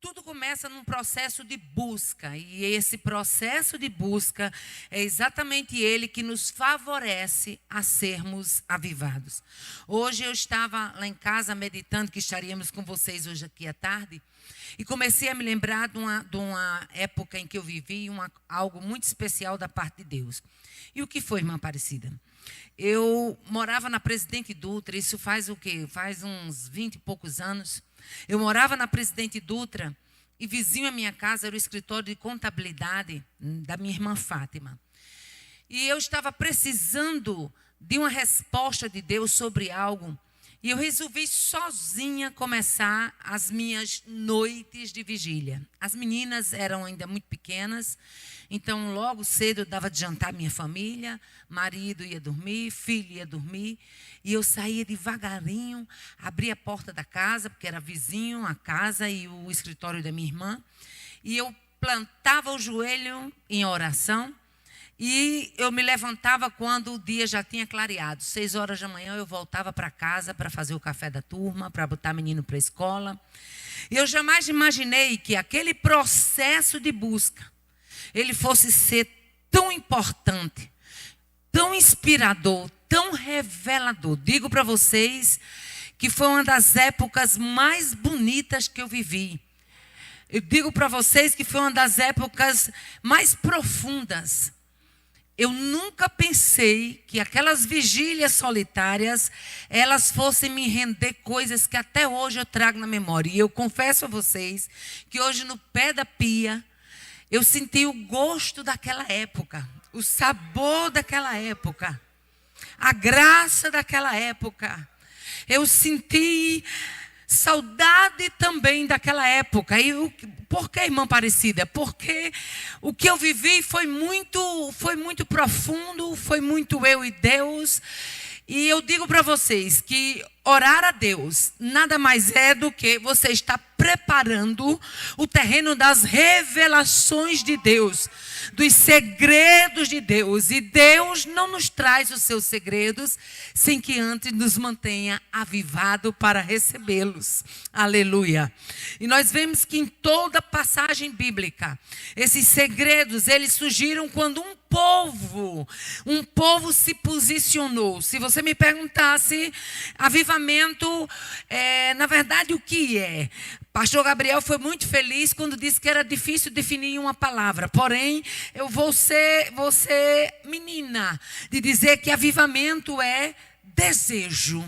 tudo começa num processo de busca. E esse processo de busca é exatamente ele que nos favorece a sermos avivados. Hoje eu estava lá em casa meditando que estaríamos com vocês hoje aqui à tarde. E comecei a me lembrar de uma época em que eu vivi algo muito especial da parte de Deus. E o que foi, irmã Aparecida? Eu morava na Presidente Dutra, isso faz o quê? Faz uns 20 e poucos anos. Eu morava na Presidente Dutra e vizinho à minha casa era o escritório de contabilidade da minha irmã Fátima. E eu estava precisando de uma resposta de Deus sobre algo. E eu resolvi sozinha começar as minhas noites de vigília. As meninas eram ainda muito pequenas, então logo cedo eu dava de jantar à minha família, marido ia dormir, filho ia dormir, e eu saía devagarinho, abria a porta da casa, porque era vizinho a casa e o escritório da minha irmã, e eu plantava o joelho em oração. E eu me levantava quando o dia já tinha clareado. 6 horas da manhã eu voltava para casa para fazer o café da turma, para botar menino para a escola. E eu jamais imaginei que aquele processo de busca, ele fosse ser tão importante, tão inspirador, tão revelador. Digo para vocês que foi uma das épocas mais bonitas que eu vivi. Eu digo para vocês que foi uma das épocas mais profundas. Eu nunca pensei que aquelas vigílias solitárias, elas fossem me render coisas que até hoje eu trago na memória. E eu confesso a vocês que hoje no pé da pia, eu senti o gosto daquela época, o sabor daquela época, a graça daquela época. Eu senti saudade também daquela época. E por que, irmã Aparecida? Porque o que eu vivi foi muito profundo, foi muito eu e Deus. E eu digo para vocês que orar a Deus nada mais é do que você estar preparando o terreno das revelações de Deus, dos segredos de Deus. E Deus não nos traz os seus segredos sem que antes nos mantenha avivado para recebê-los. Aleluia. E nós vemos que em toda passagem bíblica, esses segredos, eles surgiram quando um povo se posicionou. Se você me perguntasse, avivamento, na verdade, o que é? Pastor Gabriel foi muito feliz quando disse que era difícil definir uma palavra. Porém, eu vou ser menina de dizer que avivamento é desejo,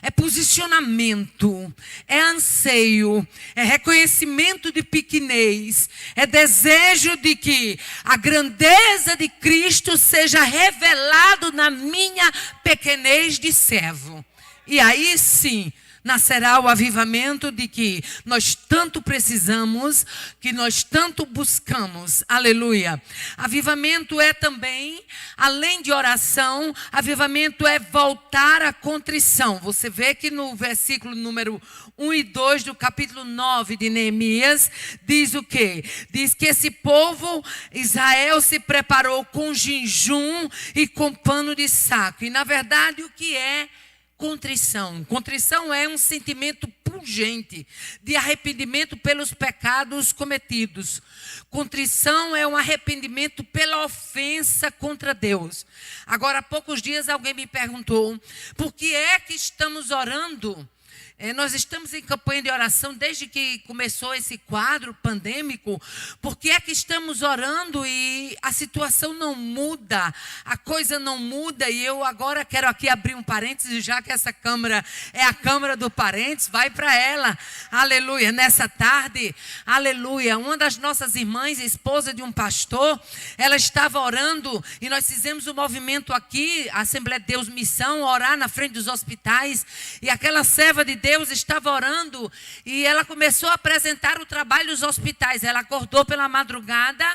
é posicionamento, é anseio, é reconhecimento de pequenez, é desejo de que a grandeza de Cristo seja revelado na minha pequenez de servo. E aí sim nascerá o avivamento de que nós tanto precisamos, que nós tanto buscamos. Aleluia. Avivamento é também, além de oração, avivamento é voltar à contrição. Você vê que no versículo número 1 e 2 do capítulo 9 de Neemias, diz o quê? Diz que esse povo, Israel, se preparou com jejum e com pano de saco. E na verdade o que é contrição? Contrição é um sentimento pungente de arrependimento pelos pecados cometidos. Contrição é um arrependimento pela ofensa contra Deus. Agora, há poucos dias alguém me perguntou, por que é que estamos orando? Nós estamos em campanha de oração desde que começou esse quadro pandêmico. Por que é que estamos orando e a situação não muda, a coisa não muda? E eu agora quero aqui abrir um parênteses, já que essa câmara é a câmara do parênteses, vai para ela, aleluia. Nessa tarde, aleluia, uma das nossas irmãs, esposa de um pastor, ela estava orando e nós fizemos um movimento aqui, a Assembleia de Deus Missão, orar na frente dos hospitais, e aquela serva de Deus estava orando e ela começou a apresentar o trabalho dos hospitais. Ela acordou pela madrugada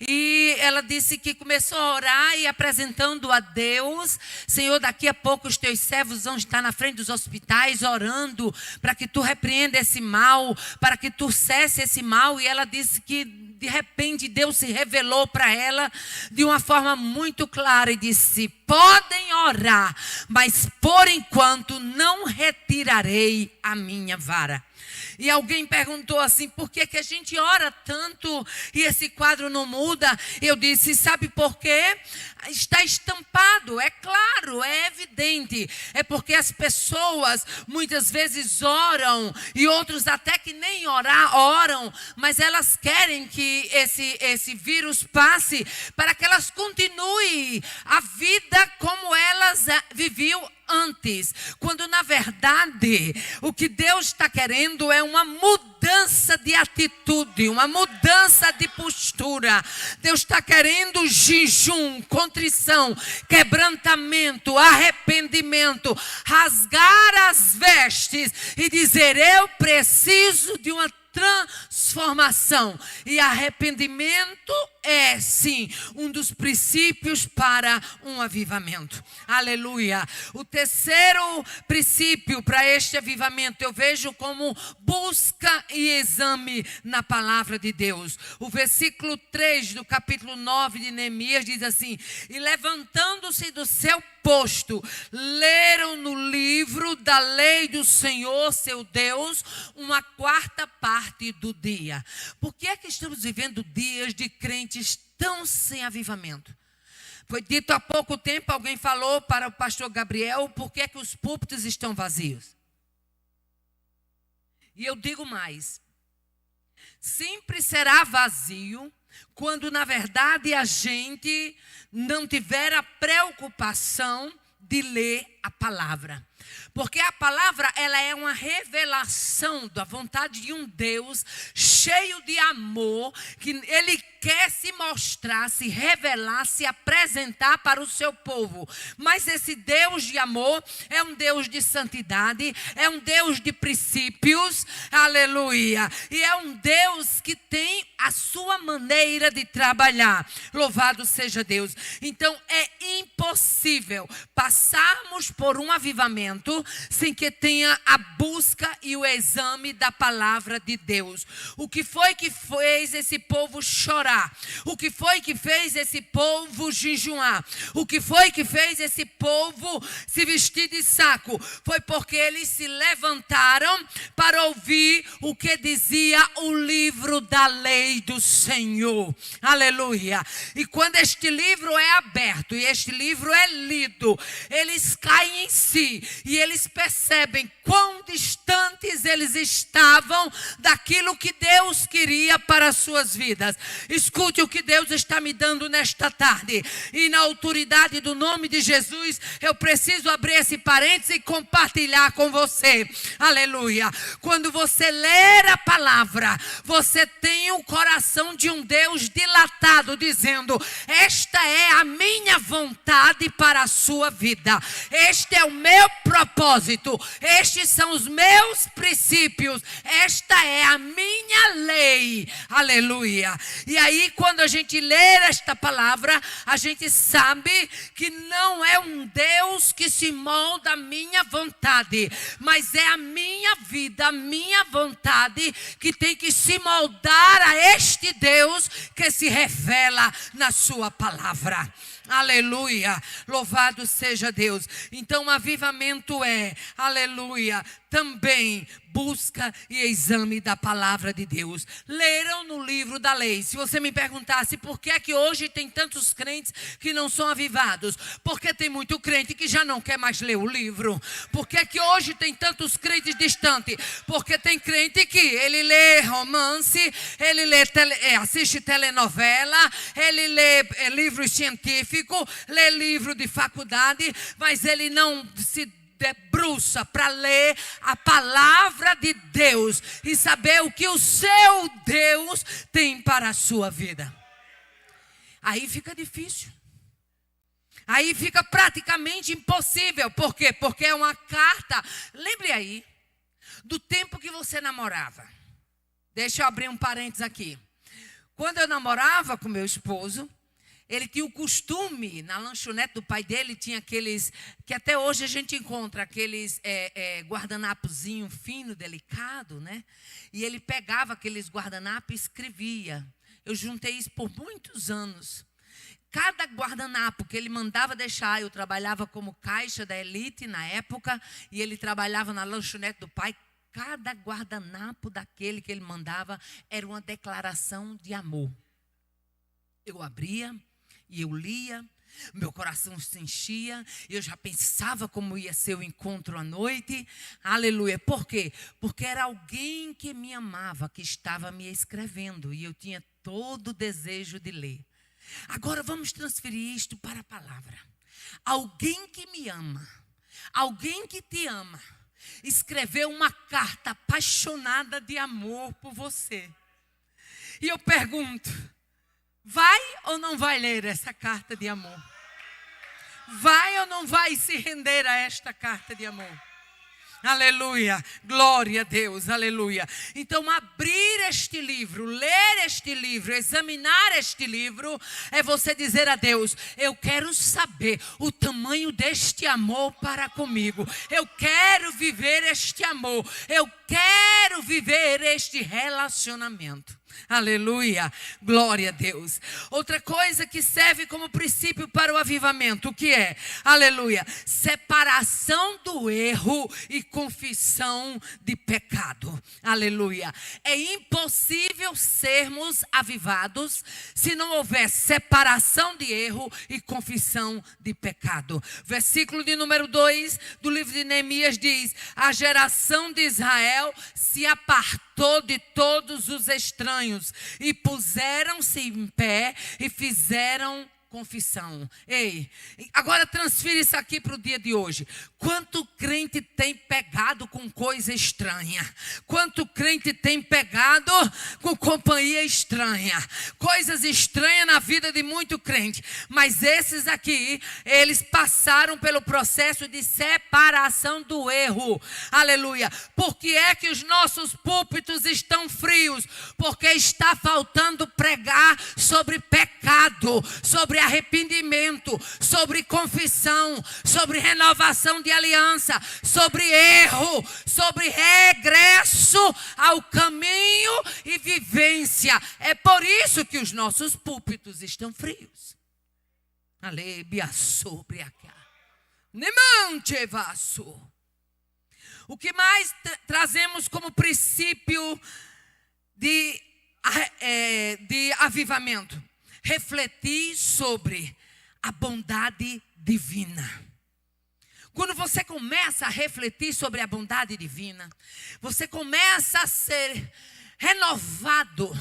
e ela disse que começou a orar e apresentando a Deus: Senhor, daqui a pouco os teus servos vão estar na frente dos hospitais orando para que tu repreenda esse mal, para que tu cesse esse mal. E ela disse que de repente Deus se revelou para ela de uma forma muito clara e disse: podem orar, mas por enquanto não retirarei a minha vara. E alguém perguntou assim, por que a gente ora tanto e esse quadro não muda? Eu disse, sabe por quê? Está estampado, é claro, é evidente. É porque as pessoas muitas vezes oram e outros até que nem oram, mas elas querem que esse vírus passe para que elas continuem a vida como elas viviam antes, quando na verdade o que Deus está querendo é uma mudança de atitude, uma mudança de postura. Deus está querendo jejum, contrição, quebrantamento, arrependimento, rasgar as vestes e dizer, eu preciso de uma transformação. E arrependimento é sim um dos princípios para um avivamento. Aleluia. O terceiro princípio para este avivamento eu vejo como busca e exame na palavra de Deus. O versículo 3 do capítulo 9 de Neemias diz assim, e levantando-se do seu posto, leram no livro da lei do Senhor, seu Deus, uma quarta parte do dia. Por que é que estamos vivendo dias de crentes tão sem avivamento? Foi dito há pouco tempo, alguém falou para o pastor Gabriel, por que é que os púlpitos estão vazios? E eu digo mais, sempre será vazio quando na verdade a gente não tiver a preocupação de ler a palavra. Porque a palavra, ela é uma revelação da vontade de um Deus cheio de amor, que Ele quer se mostrar, se revelar, se apresentar para o seu povo. Mas esse Deus de amor é um Deus de santidade, é um Deus de princípios, aleluia. E é um Deus que tem a sua maneira de trabalhar. Louvado seja Deus. Então é impossível passarmos por um avivamento sem que tenha a busca e o exame da palavra de Deus. O que foi que fez esse povo chorar? O que foi que fez esse povo jejuar? O que foi que fez esse povo se vestir de saco? Foi porque eles se levantaram para ouvir o que dizia o livro da lei do Senhor. Aleluia. E quando este livro é aberto e este livro é lido, eles caem em si e eles percebem quão distantes eles estavam daquilo que Deus queria para as suas vidas. Escute o que Deus está me dando nesta tarde. E na autoridade do nome de Jesus, eu preciso abrir esse parênteses e compartilhar com você. Aleluia. Quando você ler a palavra, você tem o coração de um Deus dilatado, dizendo, esta é a minha vontade para a sua vida. Este é o meu propósito. Estes são os meus princípios. Esta é a minha lei. Aleluia. E aí, quando a gente lê esta palavra, a gente sabe que não é um Deus que se molda a minha vontade, mas é a minha vida, a minha vontade que tem que se moldar a este Deus que se revela na sua palavra. Aleluia, louvado seja Deus. Então avivamento é, aleluia, também busca e exame da palavra de Deus. Leram no livro da lei. Se você me perguntasse por que é que hoje tem tantos crentes que não são avivados, porque tem muito crente que já não quer mais ler o livro. Por que é que hoje tem tantos crentes distantes? Porque tem crente que ele lê romance, ele lê assiste telenovela, ele lê livros científicos, lê livro de faculdade, mas ele não se debruça para ler a palavra de Deus e saber o que o seu Deus tem para a sua vida. Aí fica difícil. Aí fica praticamente impossível. Por quê? Porque é uma carta. Lembre aí do tempo que você namorava. Deixa eu abrir um parênteses aqui. Quando eu namorava com meu esposo, ele tinha o costume, na lanchonete do pai dele, tinha aqueles, que até hoje a gente encontra, aqueles guardanapozinho fino, delicado, né? E ele pegava aqueles guardanapos e escrevia. Eu juntei isso por muitos anos. Cada guardanapo que ele mandava deixar, eu trabalhava como caixa da Elite na época, e ele trabalhava na lanchonete do pai. cada guardanapo daquele que ele mandava era uma declaração de amor. Eu abria e eu lia, meu coração se enchia, eu já pensava como ia ser o encontro à noite. Aleluia. Por quê? Porque era alguém que me amava, que estava me escrevendo, e eu tinha todo o desejo de ler. Agora vamos transferir isto para a palavra. Alguém que me ama, alguém que te ama, escreveu uma carta apaixonada de amor por você. E eu pergunto, vai ou não vai ler essa carta de amor? Vai ou não vai se render a esta carta de amor? Aleluia, glória a Deus, aleluia. Então abrir este livro, ler este livro, examinar este livro, é você dizer a Deus, eu quero saber o tamanho deste amor para comigo. Eu quero viver este amor, eu quero viver este relacionamento. Aleluia, glória a Deus. Outra coisa que serve como princípio para o avivamento, o que é? Aleluia, separação do erro e confissão de pecado. Aleluia, é impossível sermos avivados se não houver separação de erro e confissão de pecado. Versículo de número 2 do livro de Neemias diz, a geração de Israel se apartou de todos os estranhos e puseram-se em pé e fizeram confissão. Ei, agora transfira isso aqui para o dia de hoje. Quanto crente tem pegado com coisa estranha? Quanto crente tem pegado com companhia estranha? Coisas estranhas na vida de muito crente. Mas esses aqui, eles passaram pelo processo de separação do erro. Aleluia. Por que é que os nossos púlpitos estão frios? Porque está faltando pregar sobre pecado, sobre arrependimento, sobre confissão, sobre renovação de aliança, sobre erro, sobre regresso ao caminho e vivência. É por isso que os nossos púlpitos estão frios. O que mais trazemos como princípio de avivamento? Refletir sobre a bondade divina. Quando você começa a refletir sobre a bondade divina, você começa a ser renovado,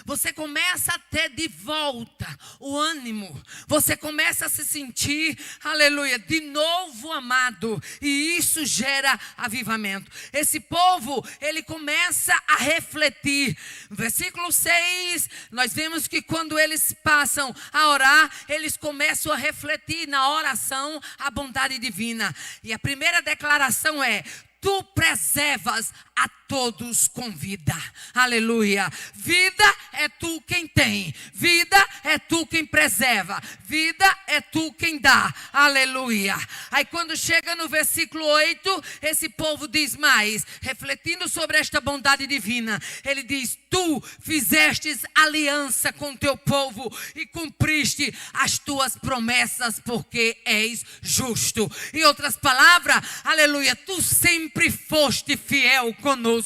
você começa a ter de volta o ânimo, você começa a se sentir, aleluia, de novo amado, e isso gera avivamento. Esse povo, ele começa a refletir. No versículo 6, nós vemos que quando eles passam a orar, eles começam a refletir na oração a bondade divina. E a primeira declaração é: tu preservas a todos com vida. Aleluia. Vida é tu quem tem. Vida é tu quem preserva. Vida é tu quem dá. Aleluia. Aí quando chega no versículo 8, esse povo diz mais, refletindo sobre esta bondade divina, ele diz: tu fizestes aliança com teu povo e cumpriste as tuas promessas porque és justo. Em outras palavras, aleluia, tu sempre foste fiel conosco.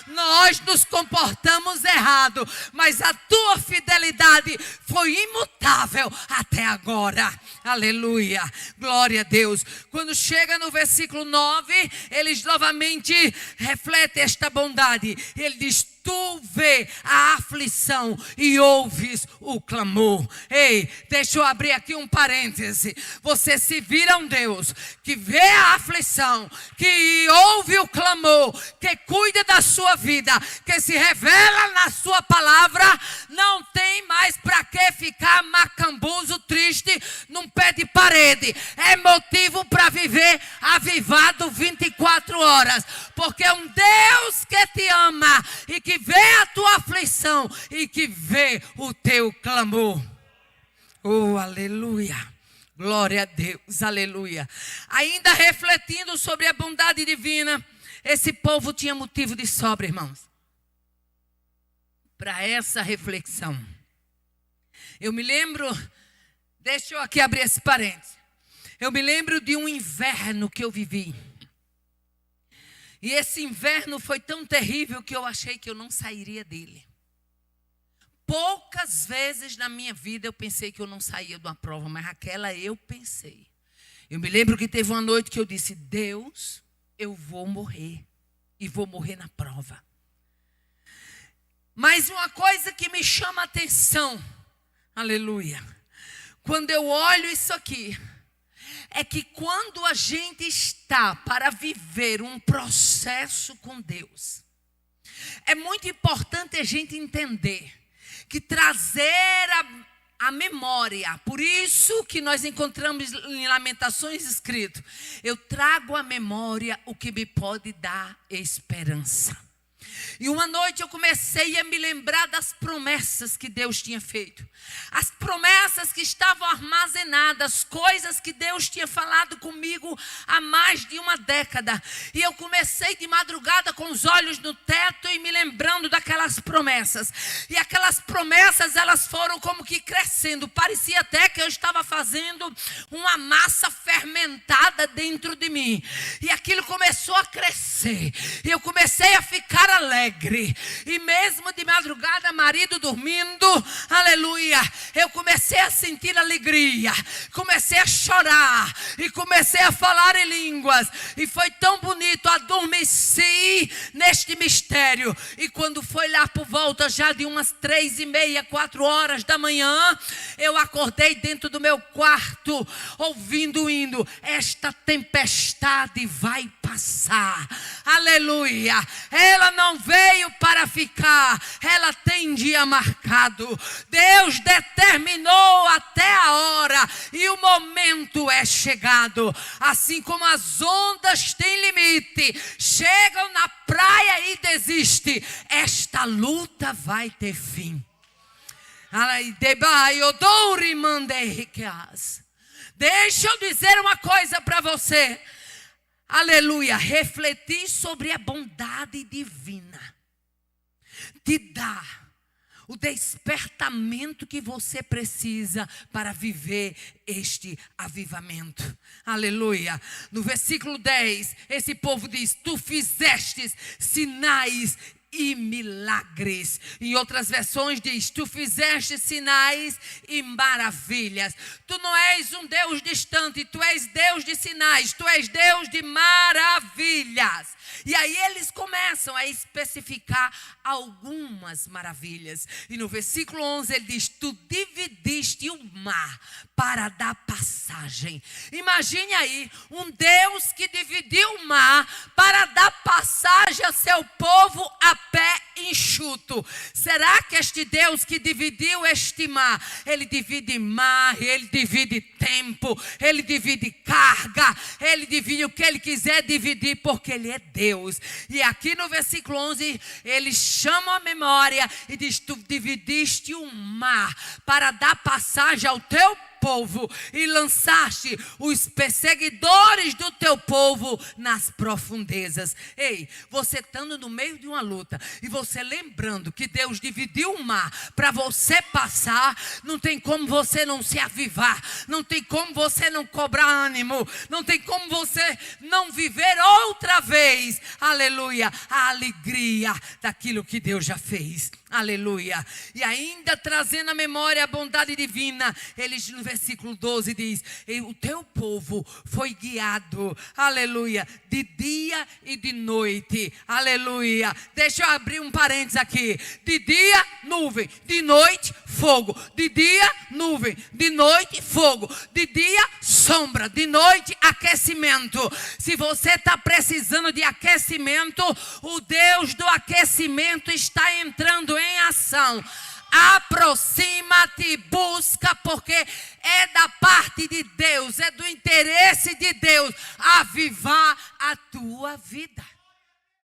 Nós nos comportamos errado, mas a tua fidelidade foi imutável até agora. Aleluia, glória a Deus. Quando chega no versículo 9, eles novamente refletem esta bondade. Ele diz: tu vê a aflição e ouves o clamor. Ei, deixa eu abrir aqui um parêntese. Você se vira um Deus que vê a aflição, que ouve o clamor, que cuida da sua vida, que se revela na sua palavra. Não tem mais para que ficar macambuzo, triste, num pé de parede. É motivo para viver avivado 24 horas. Porque é um Deus que te ama e que vê a tua aflição e que vê o teu clamor. Oh, aleluia. Glória a Deus, aleluia. Ainda refletindo sobre a bondade divina, esse povo tinha motivo de sobra, irmãos, para essa reflexão. Eu me lembro, deixa eu aqui abrir esse parênteses. Eu me lembro de um inverno que eu vivi. E esse inverno foi tão terrível que eu achei que eu não sairia dele. Poucas vezes na minha vida eu pensei que eu não saía de uma prova, mas aquela eu pensei. Eu me lembro que teve uma noite que eu disse: Deus, eu vou morrer. E vou morrer na prova. Mas uma coisa que me chama a atenção, aleluia, quando eu olho isso aqui, é que quando a gente está para viver um processo com Deus, é muito importante a gente entender que trazer a memória, por isso que nós encontramos em Lamentações escrito: eu trago à memória o que me pode dar esperança. E uma noite eu comecei a me lembrar das promessas que Deus tinha feito. As promessas que estavam armazenadas, coisas que Deus tinha falado comigo há mais de uma década. E eu comecei de madrugada com os olhos no teto e me lembrando daquelas promessas. E aquelas promessas, elas foram como que crescendo. Parecia até que eu estava fazendo uma massa fermentada dentro de mim. E aquilo começou a crescer. E eu comecei a ficar alegre. E mesmo de madrugada, marido dormindo, aleluia, eu comecei a sentir alegria, comecei a chorar e comecei a falar em línguas, e foi tão bonito. Adormeci neste mistério, e quando foi lá por volta já de umas 3:30, 4 horas da manhã, eu acordei dentro do meu quarto, ouvindo o hino: esta tempestade vai passar, aleluia, ela não veio para ficar, ela tem dia marcado. Deus determinou até a hora e o momento é chegado. Assim como as ondas têm limite, chegam na praia e desistem, esta luta vai ter fim. Deixa eu dizer uma coisa para você. Aleluia, refletir sobre a bondade divina te dá o despertamento que você precisa para viver este avivamento. Aleluia. No versículo 10, esse povo diz: tu fizestes sinais e milagres. Em outras versões diz: tu fizeste sinais e maravilhas. Tu não és um Deus distante, tu és Deus de sinais, tu és Deus de maravilhas. E aí eles começam a especificar algumas maravilhas. E no versículo 11 ele diz: tu dividiste o mar para dar passagem. Imagine aí, um Deus que dividiu o mar para dar passagem a seu povo a pé enxuto. Será que este Deus que dividiu este mar, ele divide mar, ele divide tempo, ele divide carga, ele divide o que ele quiser dividir, porque ele é Deus. E aqui no versículo 11 ele chama a memória e diz: tu dividiste o mar para dar passagem ao teu povo e lançaste os perseguidores do teu povo nas profundezas. Ei, você estando no meio de uma luta e você lembrando que Deus dividiu o mar para você passar, não tem como você não se avivar, não tem como você não cobrar ânimo, não tem como você não viver outra vez, aleluia, a alegria daquilo que Deus já fez. Aleluia. E ainda trazendo à memória a bondade divina, eles no versículo 12 diz: o teu povo foi guiado, aleluia, de dia e de noite. Aleluia. Deixa eu abrir um parênteses aqui. De dia, nuvem. De noite, fogo. De dia, nuvem. De noite, fogo. De dia, sombra. De noite, aquecimento. Se você está precisando de aquecimento, o Deus do aquecimento está entrando em ação. Aproxima-te, busca, porque é da parte de Deus, é do interesse de Deus avivar a tua vida.